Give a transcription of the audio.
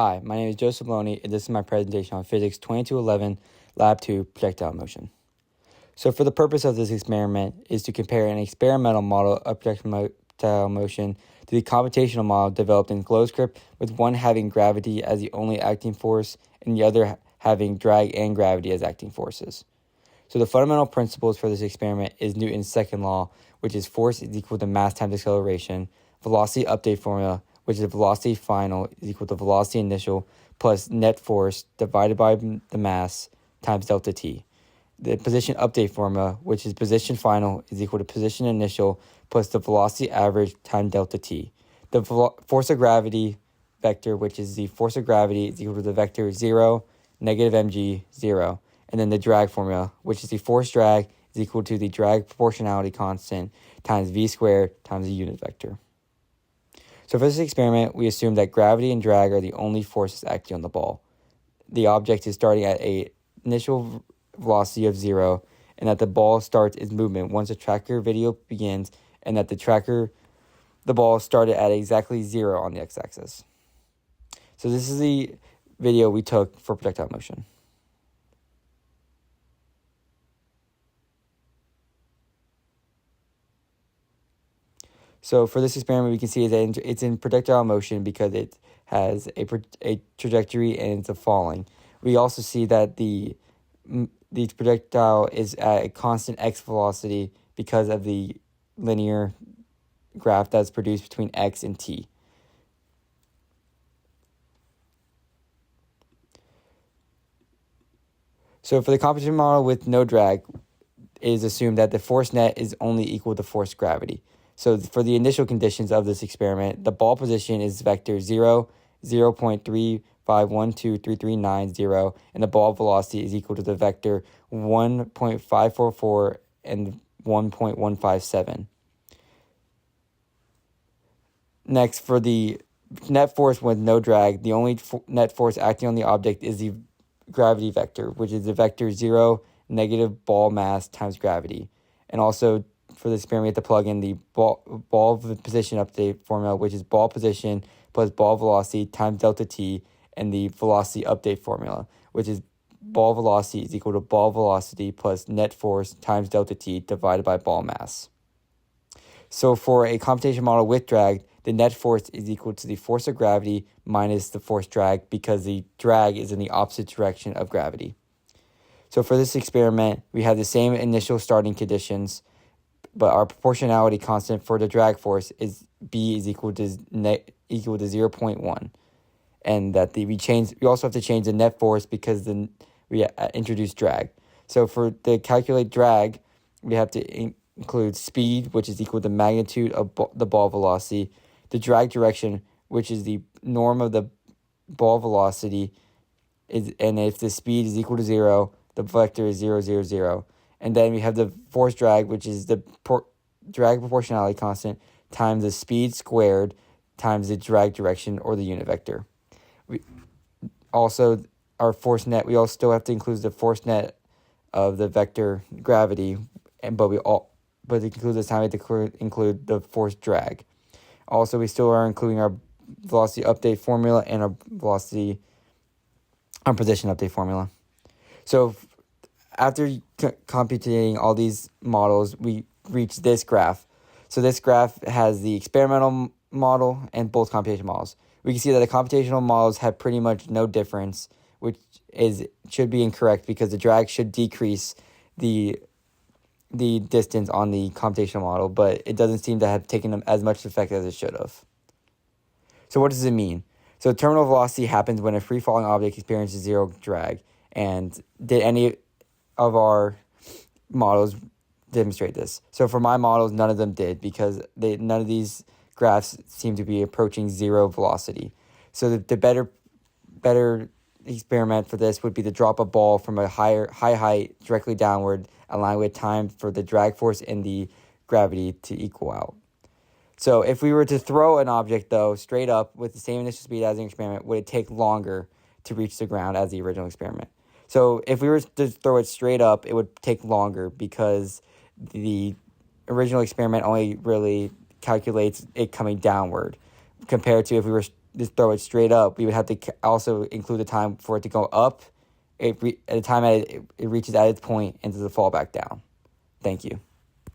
Hi, my name is Joseph Maloney, and this is my presentation on Physics 2211, Lab 2, Projectile Motion. So for the purpose of this experiment is to compare an experimental model of projectile motion to the computational model developed in GlowScript, with one having gravity as the only acting force and the other having drag and gravity as acting forces. So the fundamental principles for this experiment is Newton's second law, which is force is equal to mass times acceleration, velocity update formula, which is velocity final is equal to velocity initial plus net force divided by the mass times delta t. The position update formula, which is position final is equal to position initial plus the velocity average times delta t. The force of gravity vector, which is the force of gravity, is equal to the vector 0, negative mg, 0. And then the drag formula, which is the force drag, is equal to the drag proportionality constant times v squared times the unit vector. So for this experiment, we assume that gravity and drag are the only forces acting on the ball. The object is starting at an initial velocity of 0, and that the ball starts its movement once the tracker video begins, and that the ball started at exactly 0 on the x-axis. So this is the video we took for projectile motion. So for this experiment, we can see that it's in projectile motion because it has a trajectory and it's a falling. We also see that the projectile is at a constant x velocity because of the linear graph that's produced between x and t. So for the computational model with no drag, it is assumed that the force net is only equal to force gravity. So for the initial conditions of this experiment, the ball position is vector 0, 0.35123390, and the ball velocity is equal to the vector 1.544 and 1.157. Next, for the net force with no drag, the only net force acting on the object is the gravity vector, which is the vector 0, negative ball mass times gravity. And also, for this experiment, we have to plug in the ball position update formula, which is ball position plus ball velocity times delta t, and the velocity update formula, which is ball velocity is equal to ball velocity plus net force times delta t divided by ball mass. So for a computation model with drag, the net force is equal to the force of gravity minus the force drag, because the drag is in the opposite direction of gravity. So for this experiment, we have the same initial starting conditions, but our proportionality constant for the drag force is B is equal to 0.1, and that we also have to change the net force because then we introduce drag. So for the calculate drag, we have to include speed, which is equal to magnitude of the ball velocity, the drag direction, which is the norm of the ball velocity, and if the speed is equal to 0, the vector is 0, 0, 0. And then we have the force drag, which is the drag proportionality constant times the speed squared times the drag direction, or the unit vector. Also, our force net, we also still have to include the force net of the vector gravity, but to include this time we have to include the force drag. Also, we still are including our velocity update formula and our position update formula. So after computing all these models, we reach this graph. So this graph has the experimental model and both computational models. We can see that the computational models have pretty much no difference, which should be incorrect because the drag should decrease the distance on the computational model, but it doesn't seem to have taken as much effect as it should have. So what does it mean? So terminal velocity happens when a free-falling object experiences zero drag. And did any of our models demonstrate this? So for my models, none of them did, because none of these graphs seem to be approaching zero velocity. So the better experiment for this would be to drop a ball from a high height directly downward, allowing with time for the drag force and the gravity to equal out. So if we were to throw an object, though, straight up with the same initial speed as an experiment, would it take longer to reach the ground as the original experiment? So if we were to throw it straight up, it would take longer because the original experiment only really calculates it coming downward, compared to if we were just throw it straight up, we would have to also include the time for it to go up at the time it reaches at its point and to fall back down. Thank you.